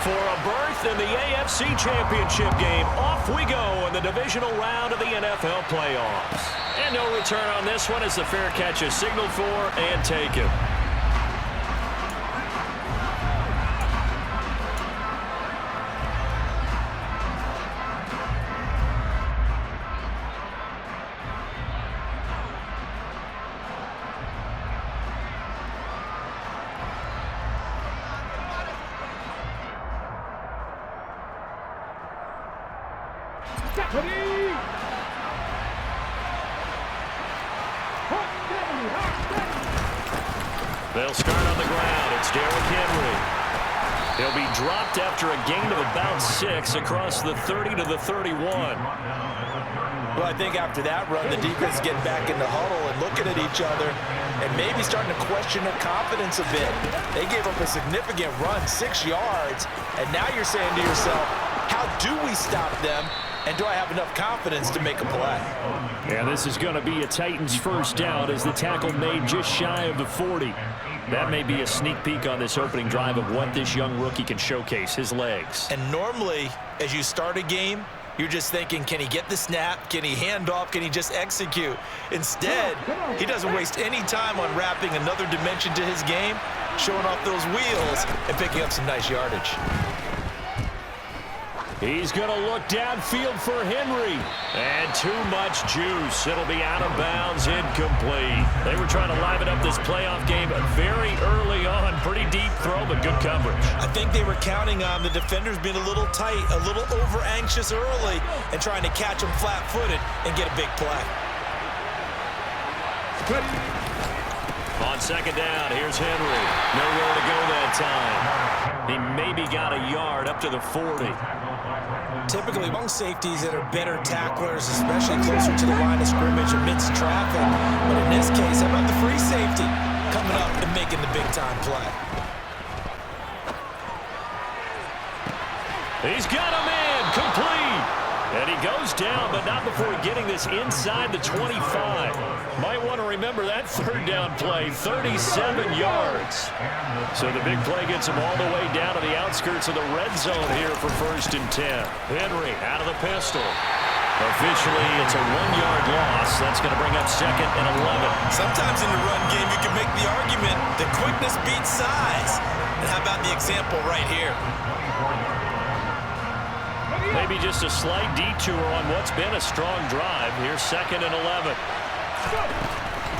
For a berth in the AFC Championship game, off we go in the divisional round of the NFL playoffs. And no return on this one as the fair catch is signaled for and taken. They'll start on the ground. It's Derrick Henry. He'll be dropped after a gain of about 6 across the 30 to the 31. Well, I think after that run, the defense is getting back in the huddle and looking at each other and maybe starting to question their confidence a bit. They gave up a significant run, 6 yards, and now you're saying to yourself, how do we stop them? And do I have enough confidence to make a play? Yeah, this is going to be a Titans first down as the tackle made just shy of the 40. That may be a sneak peek on this opening drive of what this young rookie can showcase, his legs. And normally, as you start a game, you're just thinking, can he get the snap? Can he hand off? Can he just execute? Instead, he doesn't waste any time on wrapping another dimension to his game, showing off those wheels, and picking up some nice yardage. He's going to look downfield for Henry. And too much juice. It'll be out of bounds, incomplete. They were trying to liven up this playoff game very early on. Pretty deep throw, but good coverage. I think they were counting on the defenders being a little tight, a little over-anxious early, and trying to catch them flat-footed and get a big play. On second down, here's Henry. Nowhere to go that time. He maybe got a yard up to the 40. Typically, among safeties that are better tacklers, especially closer to the line of scrimmage amidst traffic. But in this case, how about the free safety coming up and making the big-time play? He's got him in, complete. And he goes down, but not before getting this inside the 25. Might want to remember that third down play, 37 yards. So the big play gets him all the way down to the outskirts of the red zone here for 1st and 10. Henry out of the pistol. Officially, it's a 1-yard loss. That's going to bring up 2nd and 11. Sometimes in the run game, you can make the argument that quickness beats size. And how about the example right here? Maybe just a slight detour on what's been a strong drive. Here's 2nd and 11.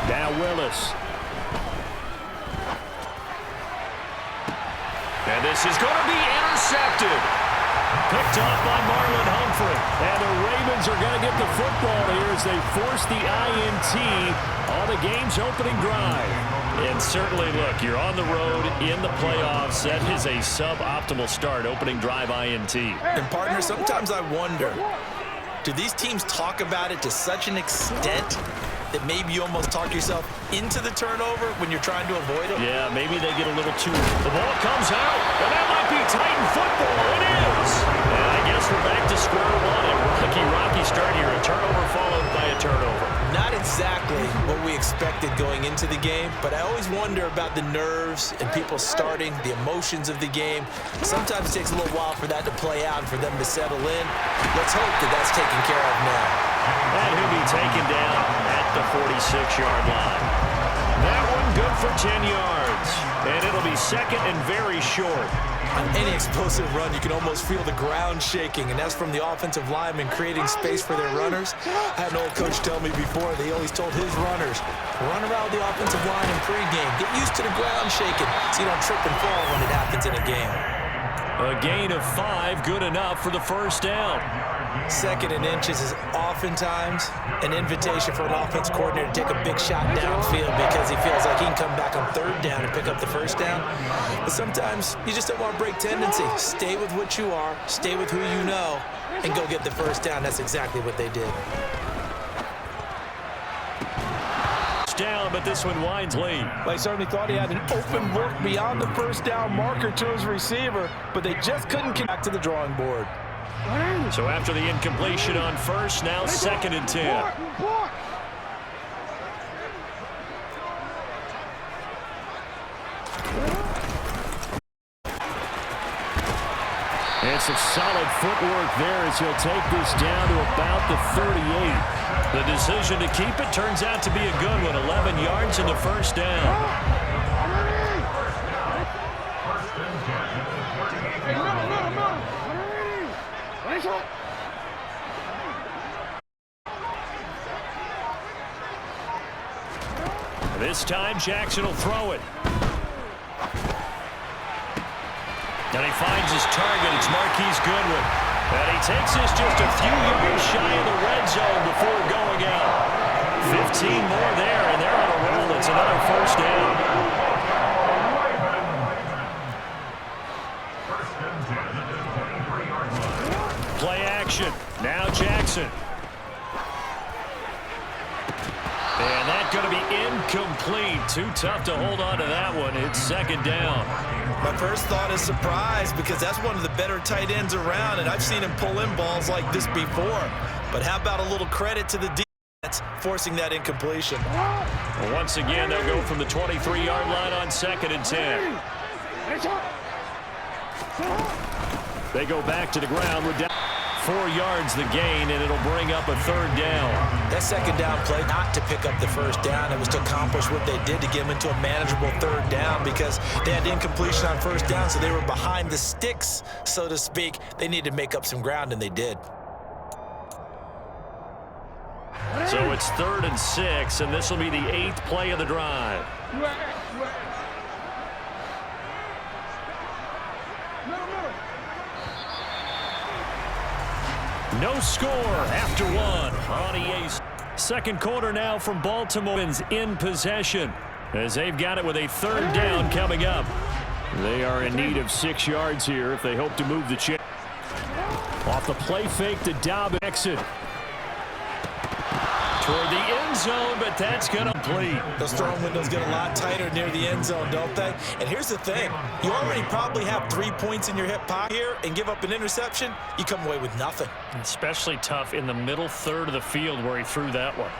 Now Willis. And this is going to be intercepted. Picked off by Marlon Humphrey. And the Ravens are going to get the football here as they force the INT on the game's opening drive. And certainly, look, you're on the road in the playoffs. That is a suboptimal start, opening drive INT. And, partner, sometimes I wonder, do these teams talk about it to such an extent that maybe you almost talk yourself into the turnover when you're trying to avoid it? Yeah, maybe they get a little too... The ball comes out, and that might be Titan football. It is! And I guess we're back to square one. A rocky start here. A turnover followed by a turnover. Not exactly what we expected going into the game, but I always wonder about the nerves and people starting, the emotions of the game. Sometimes it takes a little while for that to play out and for them to settle in. Let's hope that that's taken care of now. And he'll be taken down at the 46-yard line. That one good for 10 yards. And it'll be 2nd and very short. On any explosive run, you can almost feel the ground shaking, and that's from the offensive linemen creating space for their runners. I had an old coach tell me before, they always told his runners, run around the offensive line in pregame. Get used to the ground shaking so you don't trip and fall when it happens in a game. A gain of 5, good enough for the first down. 2nd and inches is oftentimes an invitation for an offense coordinator to take a big shot downfield because he feels like he can come back on 3rd down and pick up the first down. But sometimes you just don't want to break tendency. Stay with what you are, stay with who you know, and go get the first down. That's exactly what they did. Down, but this one winds late. They certainly thought he had an open look beyond the first down marker to his receiver, but they just couldn't get back to the drawing board. So after the incompletion on first, now 2nd and 10. It's some solid footwork there as he'll take this down to about the 38. The decision to keep it turns out to be a good one. 11 yards in the first down. This time, Jackson will throw it. And he finds his target. It's Marquise Goodwin. And he takes this just a few yards shy of the red zone before going out. 15 more there, and they're on a roll. It's another first down. Play action. Now Jackson. And that's going to be incomplete. Too tough to hold on to that one. It's second down. My first thought is surprise because that's one of the better tight ends around, and I've seen him pull in balls like this before. But how about a little credit to the defense forcing that incompletion? Well, once again, they'll go from the 23-yard line on 2nd and 10. They go back to the ground with down 4 yards the gain, and it'll bring up a third down. That second down play, not to pick up the first down, it was to accomplish what they did to get them into a manageable third down because they had incompletion on first down, so they were behind the sticks, so to speak. They needed to make up some ground, and they did. So it's 3rd and 6, and this will be the 8th play of the drive. No score after one on EA's second quarter now from Baltimore in possession as they've got it with a third down coming up. They are in need of 6 yards here if they hope to move the chain. Off the play fake to Dobbins. Exit toward the end zone, but that's going to complete. Those throwing windows get a lot tighter near the end zone, don't they? And here's the thing. You already probably have 3 points in your hip pocket here and give up an interception, you come away with nothing. Especially tough in the middle third of the field where he threw that one.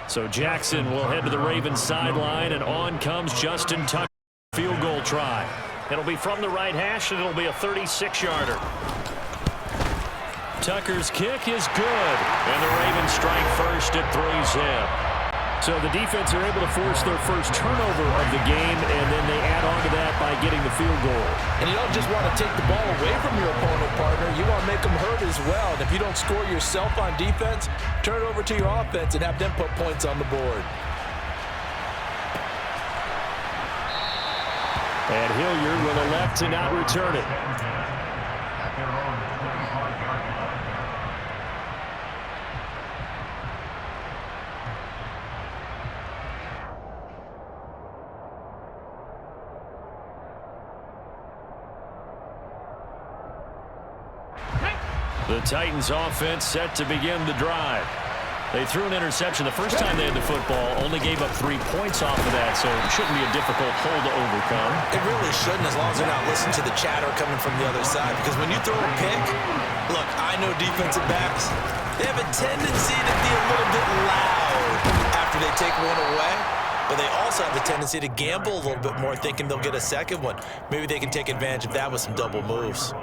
So Jackson will head to the Ravens sideline, and on comes Justin Tucker. Field goal try. It'll be from the right hash, and it'll be a 36-yarder. Tucker's kick is good, and the Ravens strike first at 3-zip. So the defense are able to force their first turnover of the game, and then they add on to that by getting the field goal. And you don't just want to take the ball away from your opponent, partner. You want to make them hurt as well. And if you don't score yourself on defense, turn it over to your offense and have them put points on the board. And Hilliard will elect to not return it. The Titans offense set to begin the drive. They threw an interception the first time they had the football, only gave up 3 points off of that, so it shouldn't be a difficult hole to overcome. It really shouldn't, as long as they're not listening to the chatter coming from the other side, because when you throw a pick, look, I know defensive backs, they have a tendency to be a little bit loud after they take one away, but they also have a tendency to gamble a little bit more, thinking they'll get a second one. Maybe they can take advantage of that with some double moves.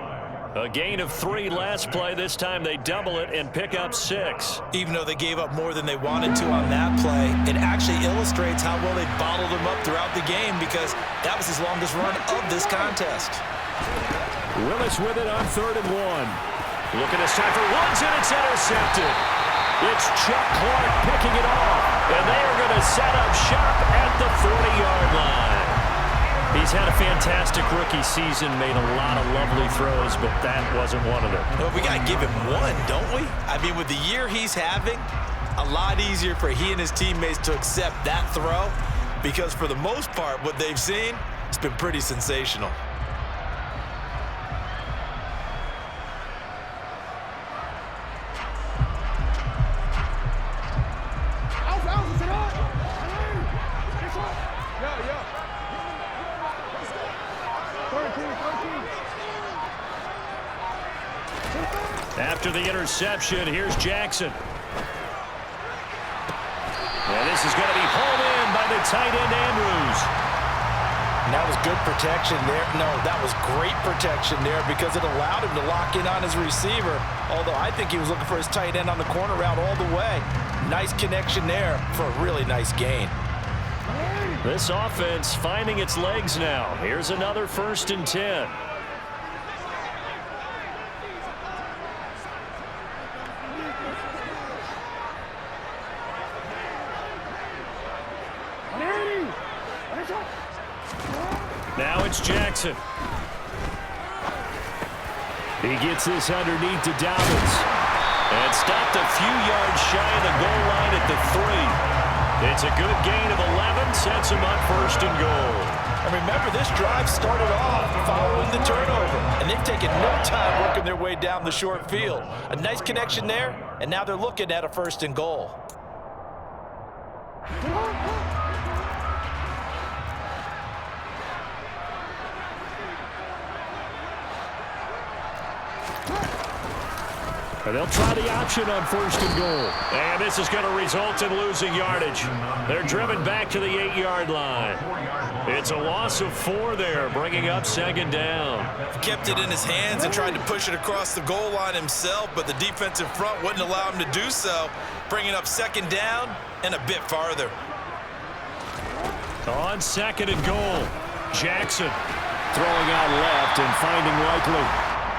A gain of 3 last play. This time they double it and pick up 6. Even though they gave up more than they wanted to on that play, it actually illustrates how well they bottled them up throughout the game because that was his longest run of this contest. Willis with it on 3rd and 1. Look at this time for Woods, and it's intercepted. It's Chuck Clark picking it off, and they are going to set up shop at the 40-yard line. He's had a fantastic rookie season, made a lot of lovely throws, but that wasn't one of them. Well, we got to give him one, don't we? I mean, with the year he's having, a lot easier for he and his teammates to accept that throw because for the most part, what they've seen, it's been pretty sensational. After the interception, here's Jackson. And this is going to be hauled in by the tight end, Andrews. that was good protection there. No, that was great protection there because it allowed him to lock in on his receiver, although I think he was looking for his tight end on the corner route all the way. Nice connection there for a really nice gain. This offense finding its legs now. Here's another 1st and 10. Now it's Jackson. He gets this underneath to Dobbins. And stopped a few yards shy of the goal line at the 3. It's a good gain of 11, sets him up 1st and goal. And remember, this drive started off following the turnover, and they've taken no time working their way down the short field. A nice connection there, and now they're looking at a 1st and goal. And they'll try the option on 1st and goal. And this is going to result in losing yardage. They're driven back to the 8-yard line. It's a loss of 4 there, bringing up 2nd down. Kept it in his hands and tried to push it across the goal line himself, but the defensive front wouldn't allow him to do so, bringing up 2nd down and a bit farther. On 2nd and goal, Jackson throwing out left and finding Likely.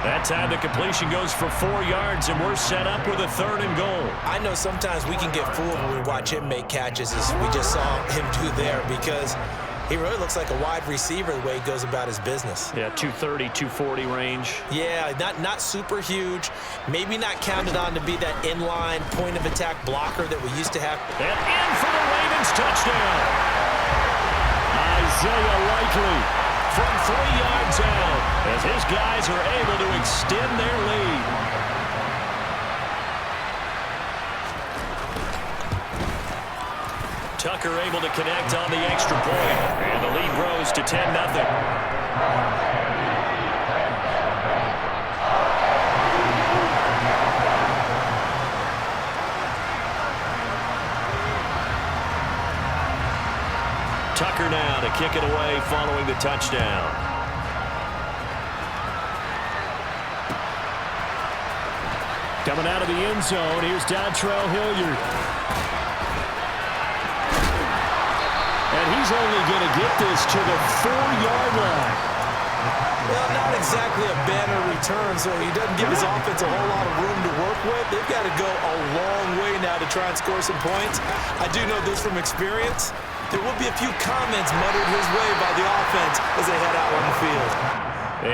That time the completion goes for 4 yards, and we're set up with a 3rd and goal. I know sometimes we can get fooled when we watch him make catches, as we just saw him do there, because he really looks like a wide receiver the way he goes about his business. Yeah, 230, 240 range. Yeah, not super huge. Maybe not counted on to be that inline point-of-attack blocker that we used to have. And in for the Ravens touchdown. Isaiah Likely from 3 yards out as his guys are able to extend their lead. Tucker able to connect on the extra point, and the lead grows to 10-0. Tucker now to kick it away following the touchdown. Coming out of the end zone, here's Dontrell Hilliard. And he's only going to get this to the 4-yard line. Well, not exactly a banner return, so he doesn't give his offense a whole lot of room to work with. They've got to go a long way now to try and score some points. I do know this from experience. There will be a few comments muttered his way by the offense as they head out on the field.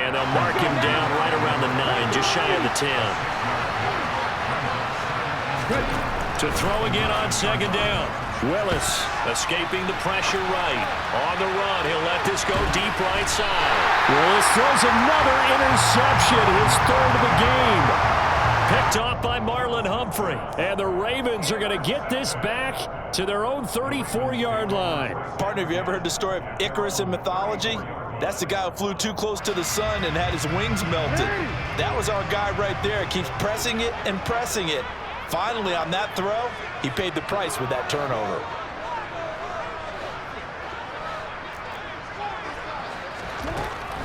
And they'll mark him down right around the 9, just shy of the 10. To throw again on 2nd down. Willis escaping the pressure right. On the run, he'll let this go deep right side. Willis throws another interception, his 3rd of the game. Picked off by Marlon Humphrey. And the Ravens are going to get this back to their own 34-yard line. Partner, have you ever heard the story of Icarus in mythology? That's the guy who flew too close to the sun and had his wings melted. That was our guy right there. Keeps pressing it and pressing it. Finally, on that throw, he paid the price with that turnover.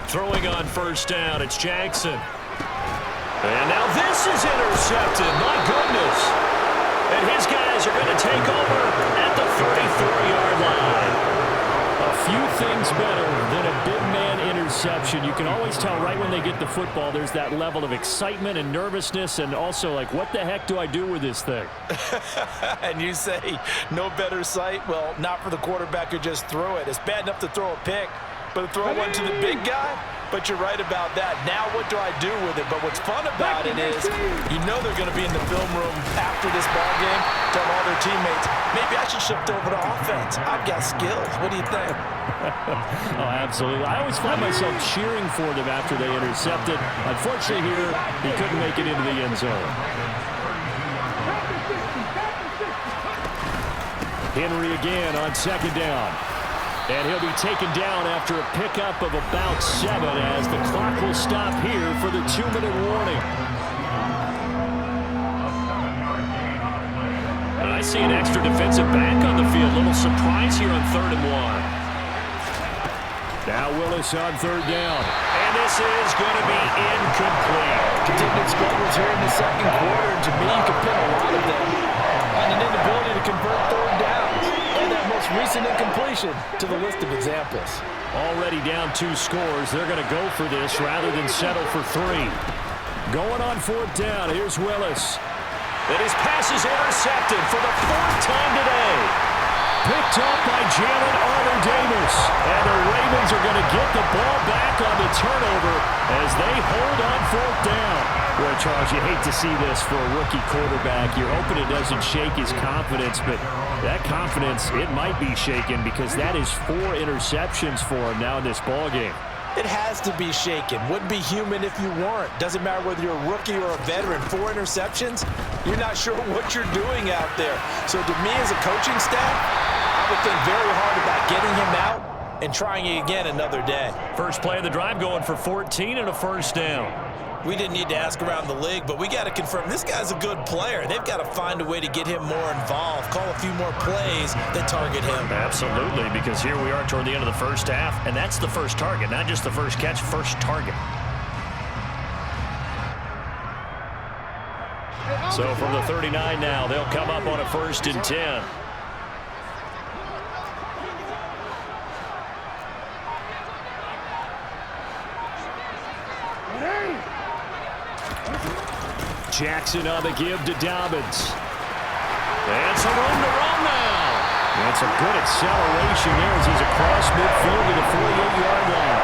Throwing on 1st down, it's Jackson. And now this is intercepted. My goodness. And his guys are going to take over at the 34-yard line. A few things better than a big man interception. You can always tell right when they get the football, there's that level of excitement and nervousness, and also like, what the heck do I do with this thing? And you say, no better sight? Well, not for the quarterback who just threw it. It's bad enough to throw a pick, but to throw one to the big guy? But you're right about that. Now what do I do with it? But what's fun about it is you know they're going to be in the film room after this ball game, telling all their teammates, maybe I should shift over to offense. I've got skills. What do you think? Oh, absolutely. I always find myself cheering for them after they intercepted. Unfortunately here, he couldn't make it into the end zone. Henry again on 2nd down. And he'll be taken down after a pickup of about 7 as the clock will stop here for the 2-minute warning. And I see an extra defensive back on the field. A little surprise here on 3rd and 1. Now Willis on third down. And this is going to be incomplete. Continued struggles here in the second quarter. To me, you can pin a lot of them on an inability to convert third downs. And that most recent incompletion to the list of examples. Already down 2 scores. They're going to go for this rather than settle for 3. Going on fourth down. Here's Willis. And his pass is intercepted for the 4th time today. Picked up by Jalen Armour-Davis. And the Ravens are going to get the ball back on the turnover as they hold on fourth down. Well, Charles, you hate to see this for a rookie quarterback. You're hoping it doesn't shake his confidence, but that confidence, it might be shaken because that is 4 interceptions for him now in this ballgame. It has to be shaken. Wouldn't be human if you weren't. Doesn't matter whether you're a rookie or a veteran. 4 interceptions, you're not sure what you're doing out there. So to me as a coaching staff, I would think very hard about getting him out and trying it again another day. First play of the drive going for 14 and a first down. We didn't need to ask around the league, but we got to confirm this guy's a good player. They've got to find a way to get him more involved, call a few more plays that target him. Absolutely, because here we are toward the end of the first half, and that's the first target, not just the first catch, first target. So from the 39 now, they'll come up on a 1st and 10. Jackson on the give to Dobbins. And some room to run now. That's a good acceleration there as he's across midfield to the 48-yard line.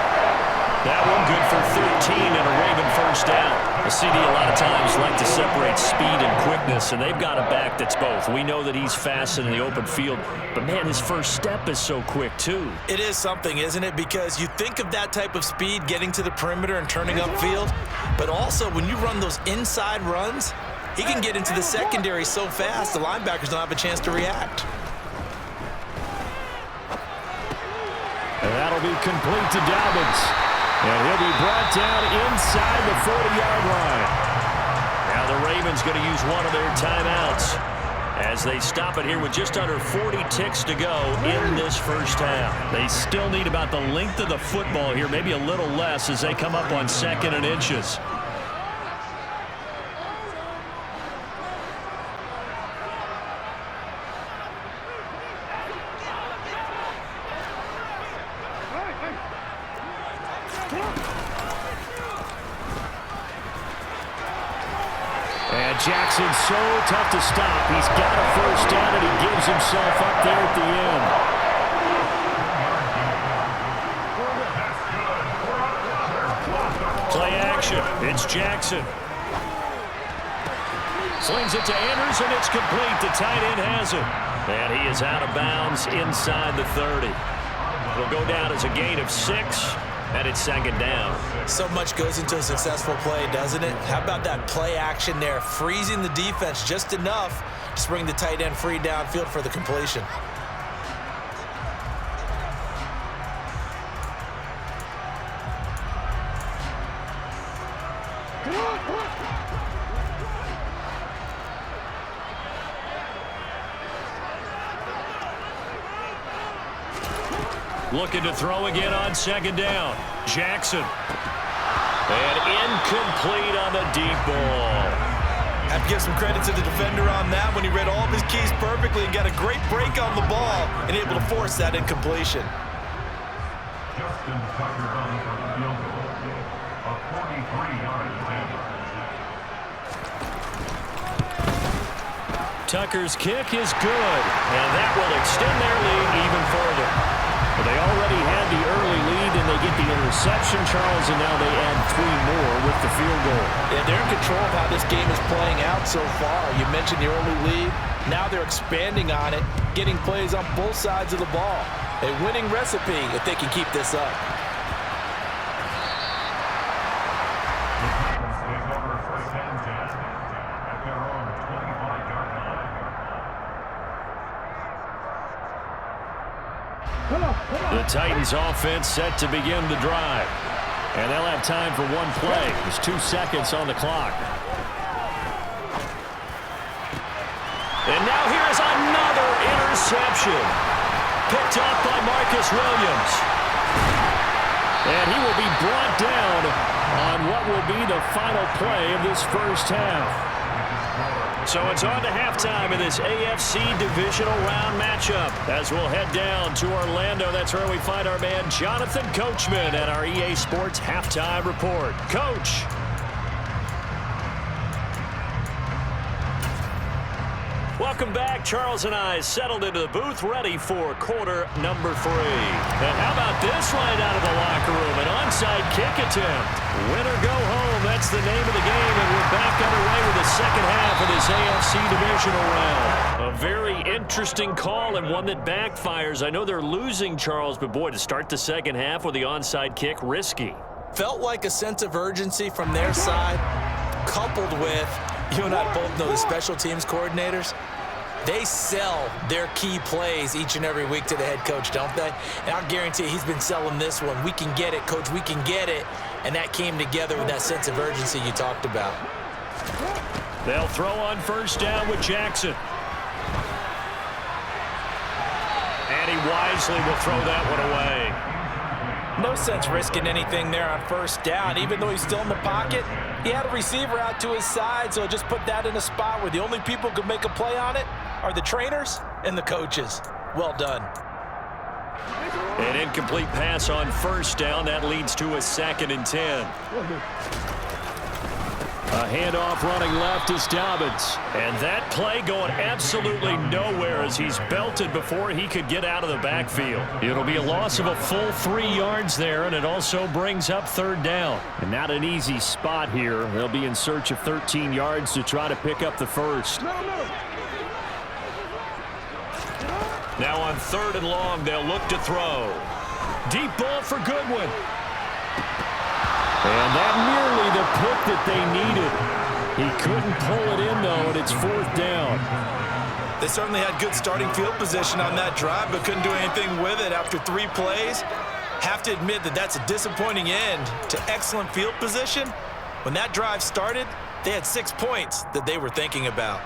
That one good for 13 and a Raven first down. The CD a lot of times like to separate speed and quickness, and they've got a back that's both. We know that he's fast in the open field, but man, his first step is so quick too. It is something, isn't it? Because you think of that type of speed getting to the perimeter and turning upfield, but also when you run those inside runs, he can get into the secondary so fast the linebackers don't have a chance to react. And that'll be complete to Dobbins. And he'll be brought down inside the 40-yard line. Now the Ravens going to use one of their timeouts as they stop it here with just under 40 ticks to go in this first half. They still need about the length of the football here, maybe a little less as they come up on 2nd and inches. And Jackson's so tough to stop. He's got a first down, and he gives himself up there at the end. Play action. It's Jackson. Slings it to Andrews, and it's complete. The tight end has it. And he is out of bounds inside the 30. It'll go down as a gain of 6. And it's 2nd down. So much goes into a successful play, doesn't it? How about that play action there, freezing the defense just enough to bring the tight end free downfield for the completion. Looking to throw again on 2nd down. Jackson. And incomplete on the deep ball. Have to give some credit to the defender on that when he read all of his keys perfectly and got a great break on the ball and able to force that incompletion. Tucker's kick is good, and that will extend their lead even further. Well, they already had the early lead, and they get the interception, Charles, and now they add 3 more with the field goal. Yeah, they're in control of how this game is playing out so far. You mentioned the early lead. Now they're expanding on it, getting plays on both sides of the ball. A winning recipe if they can keep this up. The Titans offense set to begin the drive. And they'll have time for one play. There's 2 seconds on the clock. And now here is another interception. Picked up by Marcus Williams. And he will be brought down on what will be the final play of this first half. So it's on to halftime in this AFC Divisional Round matchup as we'll head down to Orlando. That's where we find our man Jonathan Coachman at our EA Sports Halftime Report. Coach. Welcome back. Charles and I settled into the booth ready for quarter number 3. And how about this right out of the locker room? An onside kick attempt. Win or go home, that's the name of the game. And we're back underway with the second half of this AFC Divisional Round. A very interesting call and one that backfires. I know they're losing, Charles, but boy, to start the second half with the onside kick, risky. Felt like a sense of urgency from their side, coupled with, you and I both know the special teams coordinators. They sell their key plays each and every week to the head coach, don't they? And I'll guarantee you he's been selling this one. We can get it, coach, we can get it. And that came together with that sense of urgency you talked about. They'll throw on first down with Jackson. And he wisely will throw that one away. No sense risking anything there on first down. Even though he's still in the pocket, he had a receiver out to his side, so just put that in a spot where the only people who can make a play on it are the trainers and the coaches. Well done. An incomplete pass on first down. That leads to a 2nd and 10. A handoff running left is Dobbins. And that play going absolutely nowhere as he's belted before he could get out of the backfield. It'll be a loss of a full 3 yards there, and it also brings up 3rd down. And not an easy spot here. They'll be in search of 13 yards to try to pick up the first. Now on 3rd and long, they'll look to throw. Deep ball for Goodwin. And that nearly the pick that they needed. He couldn't pull it in, though, and it's 4th down. They certainly had good starting field position on that drive, but couldn't do anything with it after 3 plays. Have to admit that that's a disappointing end to excellent field position. When that drive started, they had 6 points that they were thinking about.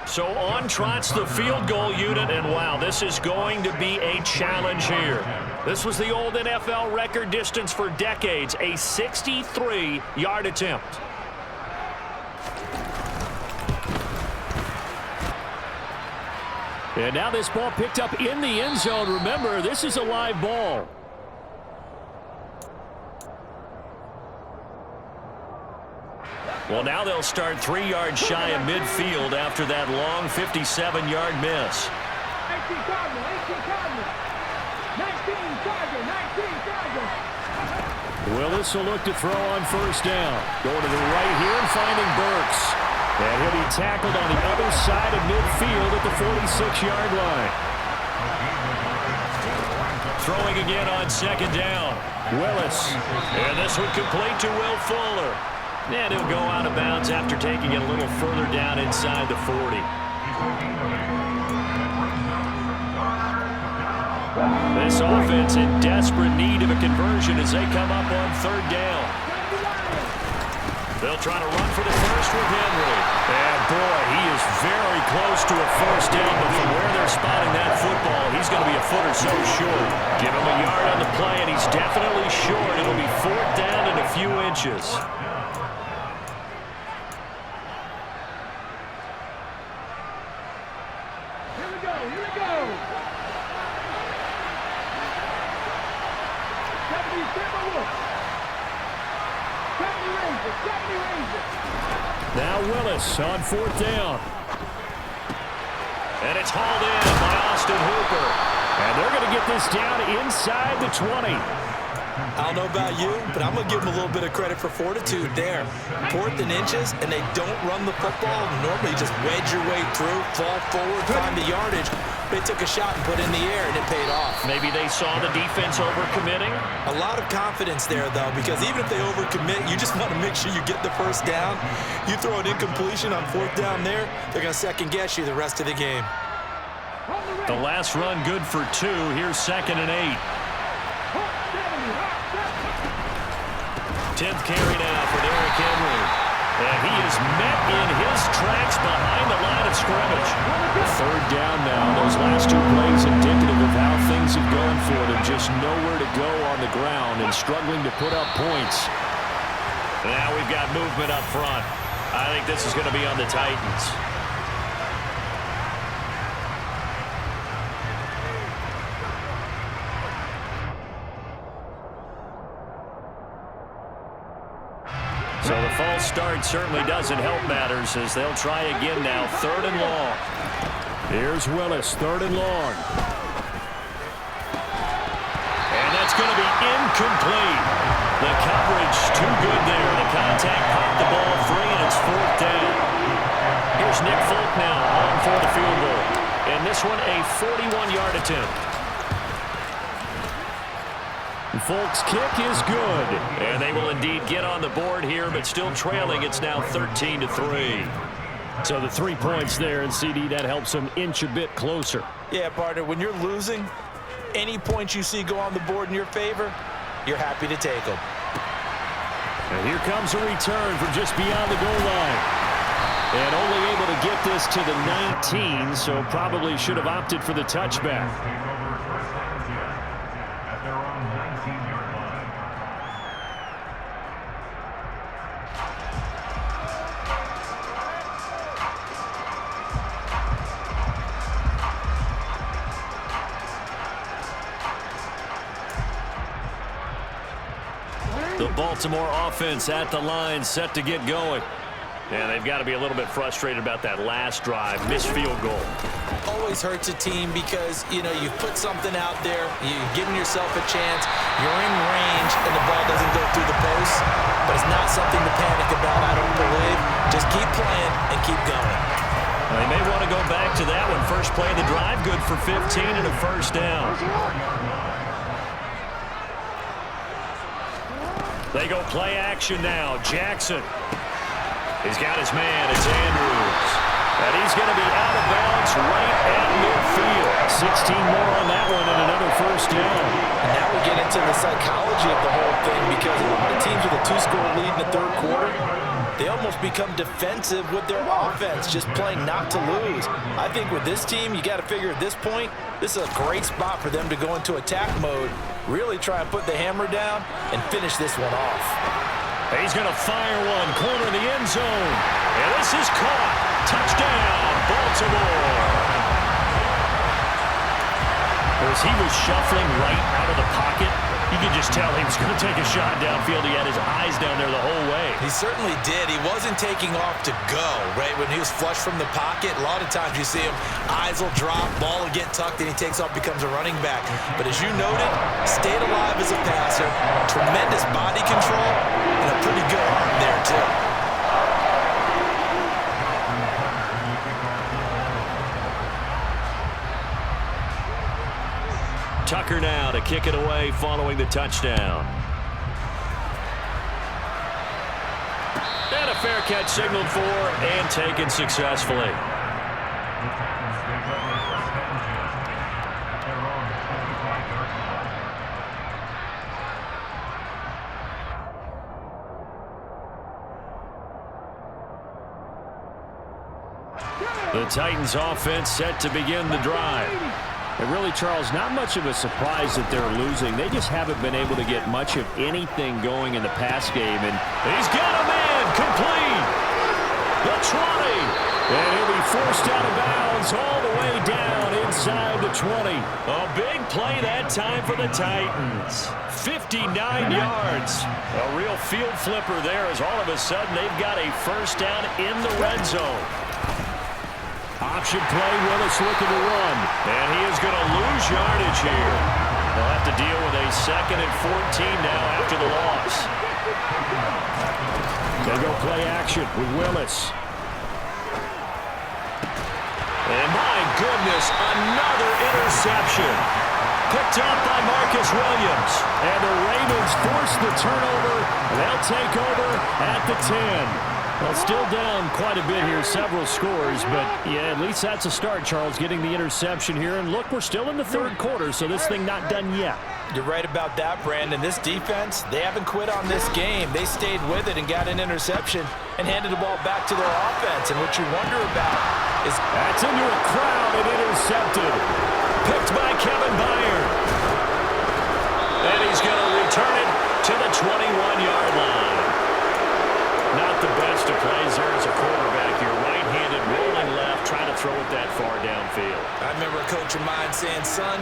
So on trots the field goal unit, and wow, this is going to be a challenge here. This was the old NFL record distance for decades, a 63-yard attempt. And now this ball picked up in the end zone. Remember, this is a live ball. Well, now they'll start 3 yards shy of midfield after that long 57-yard miss. 19 Cardinal, 18 Cardinal, 19 Charger, 19 Charger. Willis will look to throw on first down. Going to the right here and finding Burks. And he'll be tackled on the other side of midfield at the 46-yard line. Throwing again on 2nd down. Willis. And this one complete to Will Fuller. And he'll go out of bounds after taking it a little further down inside the 40. This offense in desperate need of a conversion as they come up on 3rd down. They'll try to run for the first with Henry. And boy, he is very close to a first down, but from where they're spotting that football, he's going to be a foot or so short. Give him a yard on the play, and he's definitely short. It'll be 4th down and a few inches. Now Willis on 4th down. And it's hauled in by Austin Hooper. And they're going to get this down inside the 20. I don't know about you, but I'm going to give them a little bit of credit for fortitude there. 4th and inches, and they don't run the football. Normally, you just wedge your way through, fall forward, find the yardage. They took a shot and put it in the air, and it paid off. Maybe they saw the defense overcommitting. A lot of confidence there, though, because even if they overcommit, you just want to make sure you get the first down. You throw an incompletion on 4th down there, they're going to second-guess you the rest of the game. The last run good for 2. Here's 2nd and 8. 10th carry now for Derrick Henry. And he is met in his tracks behind the line of scrimmage. Third down now. Those last two plays indicative of how things have gone for them. Just nowhere to go on the ground and struggling to put up points. Now we've got movement up front. I think this is going to be on the Titans. So the false start certainly doesn't help matters as they'll try again now. 3rd and long. Here's Willis, 3rd and long. And that's going to be incomplete. The coverage too good there. The contact popped the ball free, and it's 4th down. Here's Nick Folk now on for the field goal. And this one a 41-yard attempt. Folk's kick is good. And they will indeed get on the board here, but still trailing. It's now 13-3. So the 3 points there, and CD, that helps them inch a bit closer. Yeah, partner, when you're losing, any points you see go on the board in your favor, you're happy to take them. And here comes a return from just beyond the goal line. And only able to get this to the 19, so probably should have opted for the touchback. The Baltimore offense at the line, set to get going. And they've got to be a little bit frustrated about that last drive, missed field goal. Always hurts a team because, you know, you've put something out there, you've given yourself a chance, you're in range, and the ball doesn't go through the post. But it's not something to panic about, I don't believe. Just keep playing and keep going. They may want to go back to that one. First play of the drive, good for 15 and a first down. They go play action now. Jackson. He's got his man. It's Andrews. And he's going to be out of bounds right at midfield. 16 more on that one and another first down. And now we get into the psychology of the whole thing because a lot of teams with a 2-score lead in the 3rd quarter, they almost become defensive with their offense, just playing not to lose. I think with this team, you got to figure at this point, this is a great spot for them to go into attack mode, really try and put the hammer down and finish this one off. He's going to fire one, corner in the end zone. And this is caught. Touchdown, Baltimore. As he was shuffling right out of the pocket, you could just tell he was going to take a shot downfield. He had his eyes down there the whole way. He certainly did. He wasn't taking off to go, right? When he was flush from the pocket, a lot of times you see him, eyes will drop, ball will get tucked, and he takes off, becomes a running back. But as you noted, stayed alive as a passer, tremendous body control, and a pretty good arm there, too. Tucker now to kick it away following the touchdown. And a fair catch signaled for and taken successfully. The Titans offense set to begin the drive. And really, Charles, not much of a surprise that they're losing. They just haven't been able to get much of anything going in the pass game. And he's got a man complete. The 20. And he'll be forced out of bounds all the way down inside the 20. A big play that time for the Titans. 59 yards. A real field flipper there as all of a sudden they've got a first down in the red zone. Option play, Willis looking to run. And he is going to lose yardage here. They'll have to deal with a 2nd and 14 now after the loss. They go play action with Willis. And my goodness, another interception. Picked up by Marcus Williams. And the Ravens force the turnover. They'll take over at the 10. Well, still down quite a bit here, several scores, but yeah, at least that's a start, Charles, getting the interception here. And look, we're still in the third quarter, so this thing not done yet. You're right about that, Brandon. This defense, they haven't quit on this game. They stayed with it and got an interception and handed the ball back to their offense. And what you wonder about is... That's into a crowd and intercepted. Picked by Kevin Byard. And he's going to return it to the 21-yard line. Not the best of plays there as a quarterback here. Right-handed, rolling left, trying to throw it that far downfield. I remember a coach of mine saying, son,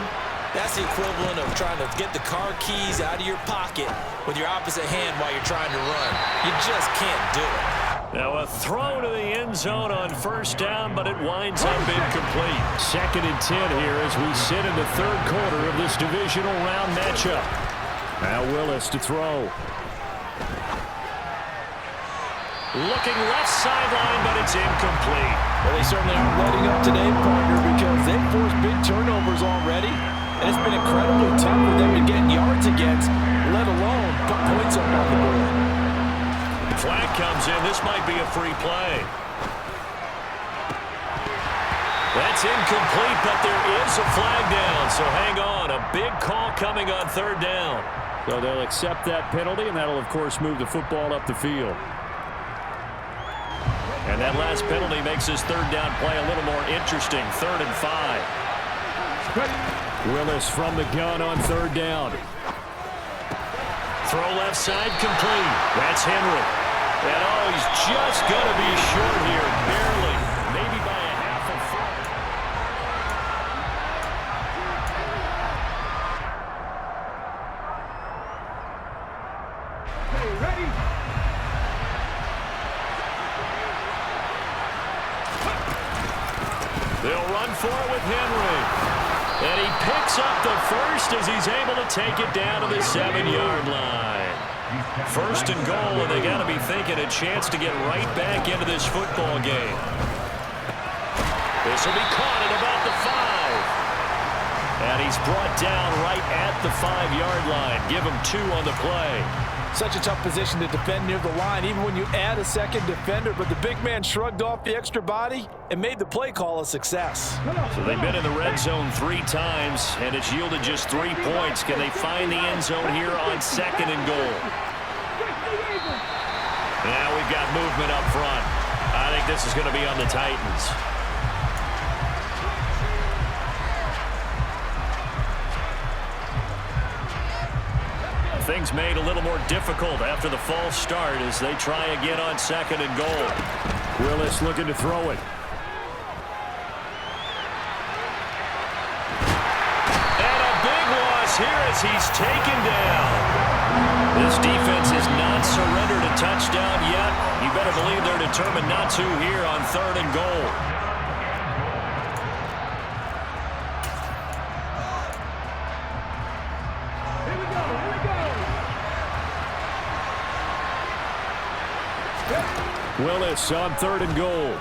that's the equivalent of trying to get the car keys out of your pocket with your opposite hand while you're trying to run. You just can't do it. Now a throw to the end zone on first down, but it winds up incomplete. 2nd and 10 here as we sit in the third quarter of this divisional round matchup. Now Willis to throw. Looking left sideline, but it's incomplete. Well, they certainly aren't letting up today, partner, because they've forced big turnovers already. And it's been incredibly tough for them to get yards against, let alone put points up on the board. Flag comes in. This might be a free play. That's incomplete, but there is a flag down. So hang on. A big call coming on third down. So they'll accept that penalty, and that'll, of course, move the football up the field. And that last penalty makes his third down play a little more interesting. 3rd and 5. Willis from the gun on third down. Throw left side complete. That's Henry. And oh, he's just going to be short here. Barely. Maybe by a half a foot. Okay, ready? They'll run for it with Henry. And he picks up the first as he's able to take it down to the 7-yard line. 1st and goal, and they got to be thinking a chance to get right back into this football game. This will be caught at about the 5. And he's brought down right at the 5-yard line. Give him 2 on the play. Such a tough position to defend near the line, even when you add a second defender. But the big man shrugged off the extra body and made the play call a success. So they've been in the red zone 3 times, and it's yielded just 3 points. Can they find the end zone here on 2nd and goal? Now we've got movement up front. I think this is going to be on the Titans. Things made a little more difficult after the false start as they try again on 2nd and goal. Willis looking to throw it. And a big loss here as he's taken down. This defense has not surrendered a touchdown yet. You better believe they're determined not to here on 3rd and goal. Willis on 3rd and goal.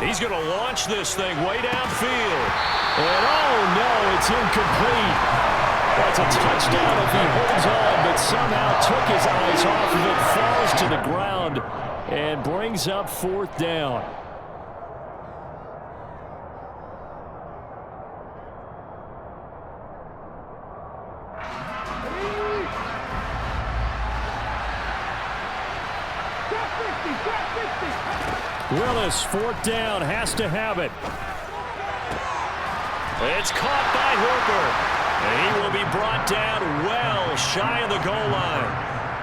He's going to launch this thing way downfield. And oh no, it's incomplete. That's a touchdown if he holds on, but somehow took his eyes off of it, falls to the ground, and brings up 4th down. Willis, 4th down, has to have it. It's caught by Hooper. And he will be brought down well shy of the goal line.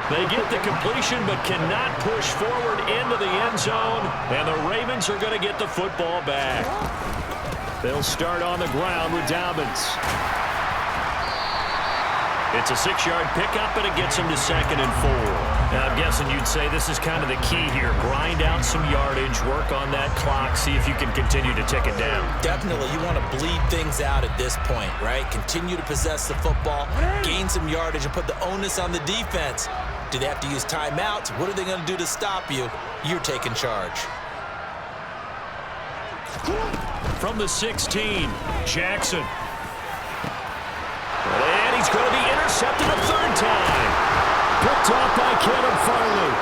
They get the completion but cannot push forward into the end zone. And the Ravens are going to get the football back. They'll start on the ground with Dobbins. It's a 6-yard pickup, and it gets him to 2nd and 4. Now, I'm guessing you'd say this is kind of the key here. Grind out some yardage, work on that clock, see if you can continue to tick it down. Definitely, you want to bleed things out at this point, right? Continue to possess the football, gain some yardage, and put the onus on the defense. Do they have to use timeouts? What are they going to do to stop you? You're taking charge. From the 16, Jackson. And he's going to be intercepted a 3rd time. Picked off by Caleb Farley.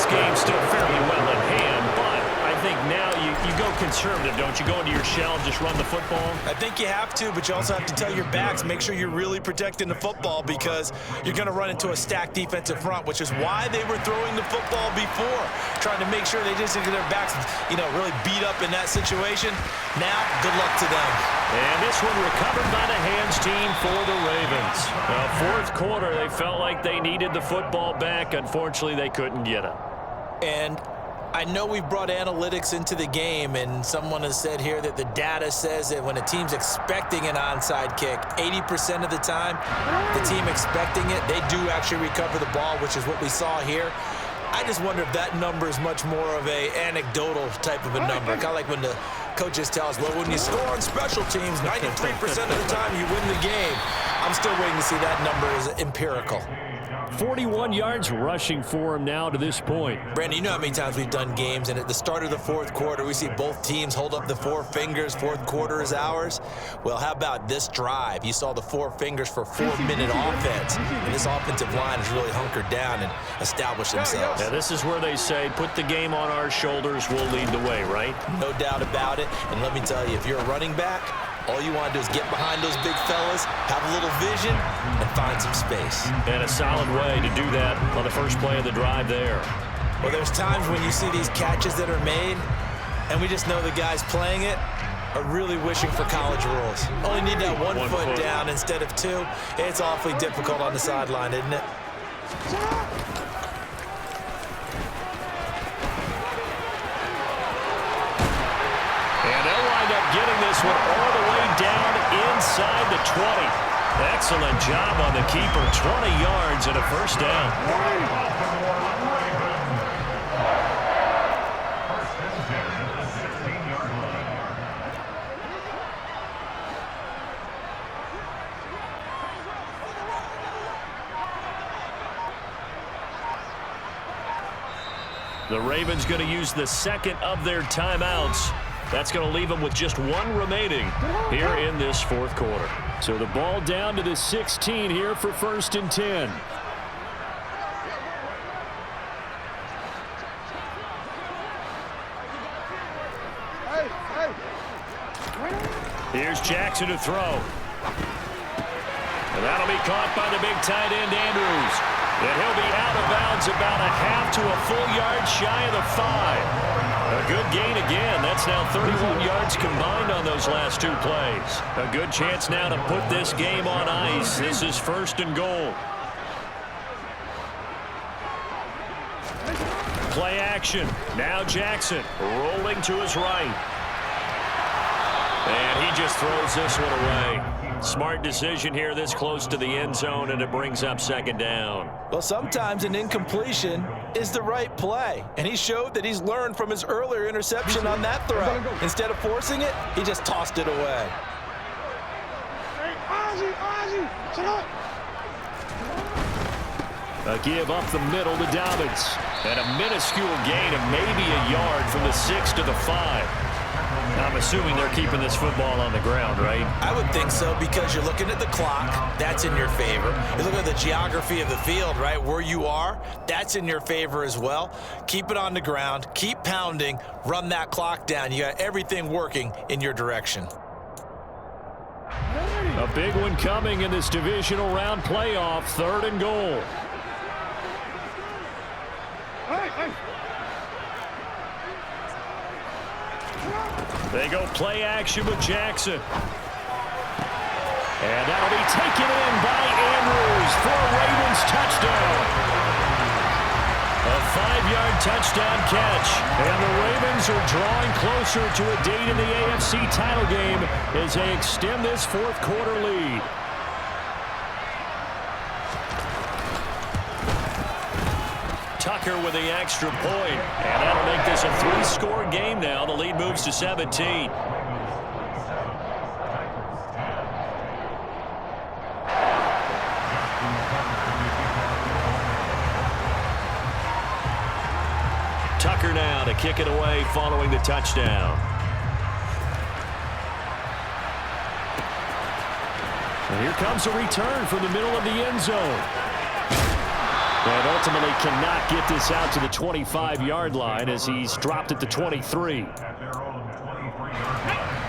game still fairly well in hand, but I think now you go conservative, don't you? Go into your shell and just run the football? I think you have to, but you also have to tell your backs, make sure you're really protecting the football because you're going to run into a stacked defensive front, which is why they were throwing the football before, trying to make sure they just get their backs, really beat up in that situation. Now, good luck to them. And this one recovered by the hands team for the Ravens. Fourth quarter, they felt like they needed the football back. Unfortunately, they couldn't get it. And I know we've brought analytics into the game, and someone has said here that the data says that when a team's expecting an onside kick, 80% of the time, the team expecting it, they do actually recover the ball, which is what we saw here. I just wonder if that number is much more of a anecdotal type of a number, kind of like when the coaches tell us, well, when you score on special teams, 93% of the time you win the game. I'm still waiting to see that number is empirical. 41 yards rushing for him now to this point. Brandon, you know how many times we've done games, and at the start of the fourth quarter, we see both teams hold up the four fingers, fourth quarter is ours. Well, how about this drive? You saw the four fingers for 4-minute offense, and this offensive line has really hunkered down and established themselves. Yeah, this is where they say, put the game on our shoulders, we'll lead the way, right? No doubt about it, and let me tell you, if you're a running back, all you want to do is get behind those big fellas, have a little vision, and find some space. And a solid way to do that on the first play of the drive there. Well, there's times when you see these catches that are made, and we just know the guys playing it are really wishing for college rules. Only need that one foot down instead of two. It's awfully difficult on the sideline, isn't it? And they'll wind up getting this one all the way down inside the 20. Excellent job on the keeper. 20 yards and a first down. The Ravens going to use the second of their timeouts. That's going to leave them with just one remaining here in this fourth quarter. So the ball down to the 16 here for 1st and 10. Here's Jackson to throw. And that'll be caught by the big tight end, Andrews. And he'll be out of bounds about a half to a full yard shy of the 5. A good gain again. That's now 31 yards combined on those last two plays. A good chance now to put this game on ice. This is 1st and goal. Play action. Now Jackson rolling to his right. And he just throws this one away. Smart decision here this close to the end zone, and it brings up 2nd down. Well, sometimes an incompletion is the right play, and he showed that he's learned from his earlier interception on that throw. Instead of forcing it, he just tossed it away. A give up the middle to Dobbins. And a minuscule gain of maybe a yard from the 6 to the 5. I'm assuming they're keeping this football on the ground, right? I would think so, because you're looking at the clock. That's in your favor. You're looking at the geography of the field, right? Where you are, that's in your favor as well. Keep it on the ground. Keep pounding. Run that clock down. You got everything working in your direction. A big one coming in this divisional round playoff. 3rd and goal. They go play action with Jackson. And that'll be taken in by Andrews for a Ravens touchdown. A 5-yard touchdown catch. And the Ravens are drawing closer to a date in the AFC title game as they extend this fourth quarter lead. Tucker with the extra point, and that'll make this a 3-score game now. The lead moves to 17. Tucker now to kick it away following the touchdown. And here comes a return from the middle of the end zone. And ultimately cannot get this out to the 25-yard line as he's dropped at the 23.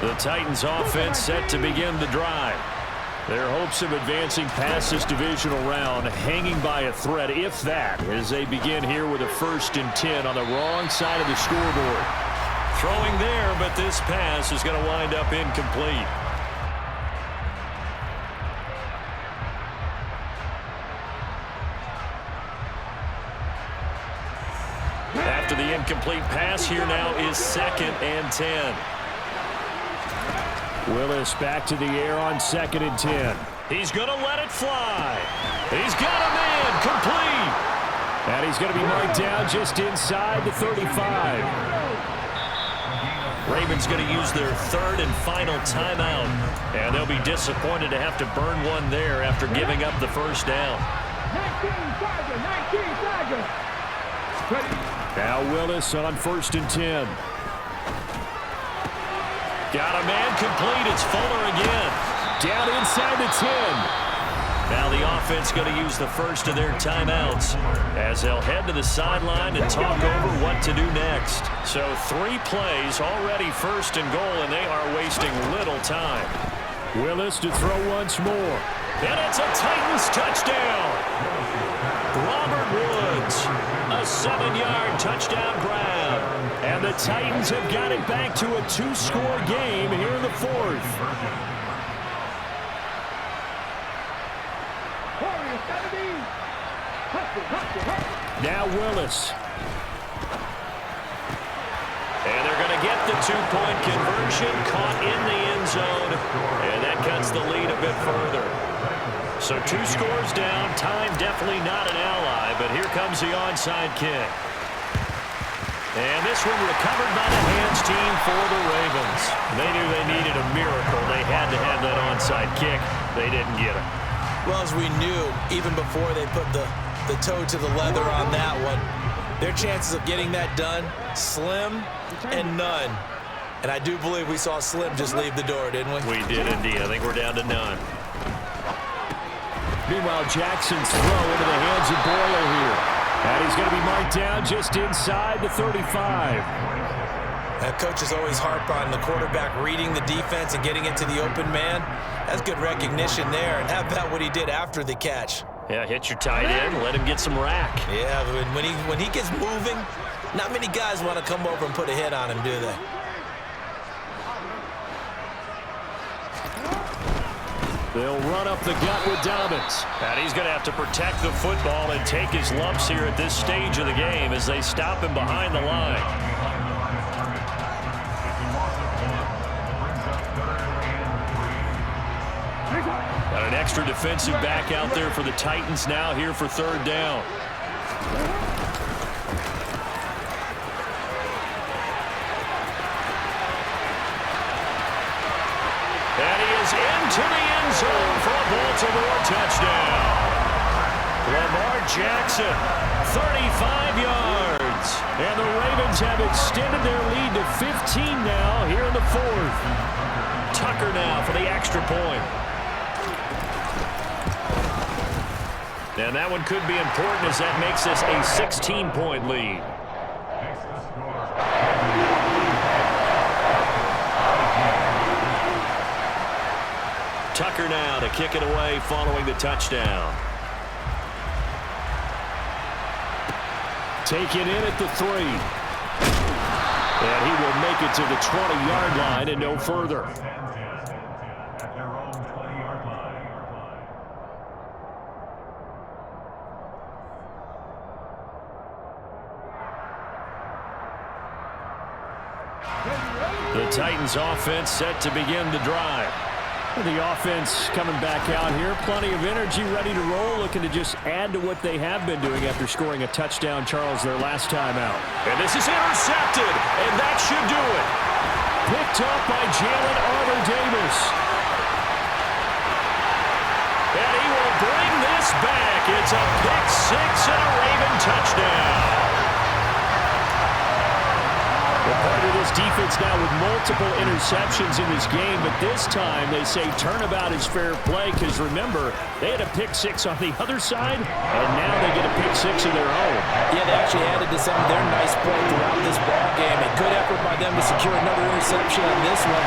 The Titans offense set to begin the drive. Their hopes of advancing past this divisional round hanging by a thread, if that, as they begin here with a 1st and 10 on the wrong side of the scoreboard. Throwing there, but this pass is going to wind up incomplete. After the incomplete pass, here now is 2nd and 10. Willis back to the air on 2nd and 10. He's going to let it fly. He's got a man complete. And he's going to be marked down just inside the 35. Ravens going to use their 3rd and final timeout. And they'll be disappointed to have to burn one there after giving up the 1st down. 19 Tiger. Now Willis on 1st and 10. Got a man complete. It's Fuller again. Down inside the 10. Now the offense going to use the 1st of their timeouts as they'll head to the sideline and talk over what to do next. So 3 plays, already 1st and goal, and they are wasting little time. Willis to throw once more. And it's a Titans touchdown. Robert Woods, a 7-yard touchdown grab. And the Titans have got it back to a 2-score game here in the 4th. Now Willis. And they're going to get the 2-point conversion, caught in the end zone. And that cuts the lead a bit further. So 2 scores down, time definitely not an ally, but here comes the onside kick. And this one recovered by the hands team for the Ravens. They knew they needed a miracle. They had to have that onside kick. They didn't get it. Well, as we knew, even before they put the toe to the leather on that one, their chances of getting that done, slim and none. And I do believe we saw Slim just leave the door, didn't we? We did indeed. I think we're down to none. Meanwhile, Jackson's throw into the hands of Boyer here. And he's going to be marked down just inside the 35. That coach is always harp on the quarterback reading the defense and getting it to the open man. That's good recognition there. And how about what he did after the catch? Yeah, hit your tight end, let him get some rack. Yeah, when he gets moving, not many guys want to come over and put a hit on him, do they? They'll run up the gut with Dobbins. And he's going to have to protect the football and take his lumps here at this stage of the game as they stop him behind the line. Got an extra defensive back out there for the Titans now here for 3rd down. And he is into the end zone for a Baltimore touchdown. Lamar Jackson, 35 yards. And the Ravens have extended their lead to 15 now here in the 4th. Tucker now for the extra point. And that one could be important as that makes this a 16-point lead. Tucker now to kick it away following the touchdown. Taken in at the 3. And he will make it to the 20-yard line and no further. The Titans offense set to begin the drive. The offense coming back out here. Plenty of energy, ready to roll, looking to just add to what they have been doing after scoring a touchdown, Charles, their last time out. And this is intercepted, and that should do it. Picked up by Jalen Armour-Davis. And he will bring this back. It's a pick-6 and a Raven touchdown. Well, part of this This defense now with multiple interceptions in this game, but this time they say turnabout is fair play because, remember, they had a pick six on the other side, and now they get a pick six of their own. Yeah, they actually added to some of their nice play throughout this ball game. A good effort by them to secure another interception on this one.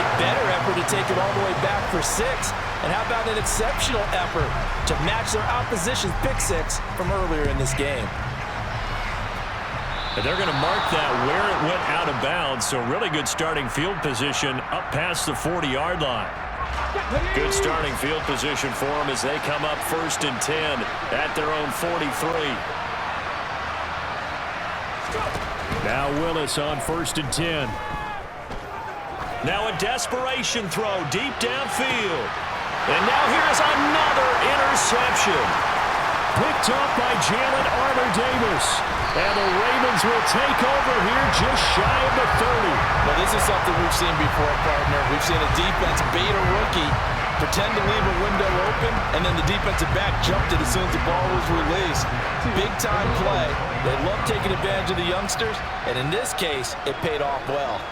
A better effort to take it all the way back for 6. And how about an exceptional effort to match their opposition's pick six from earlier in this game? And they're going to mark that where it went out of bounds, so really good starting field position up past the 40-yard line. Good starting field position for them as they come up 1st and 10 at their own 43. Now Willis on 1st and 10. Now a desperation throw deep downfield. And now here's another interception. Picked up by Jalen Armour-Davis. And the Ravens will take over here just shy of the 30. Well, this is something we've seen before, partner. We've seen a defense bait a rookie, pretend to leave a window open, and then the defensive back jumped it as soon as the ball was released. Big-time play. They love taking advantage of the youngsters, and in this case, it paid off well.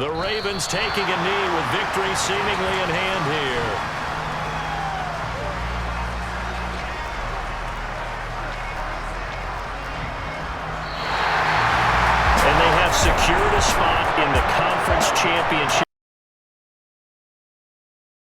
The Ravens taking a knee with victory seemingly in hand here. And they have secured a spot in the conference championship.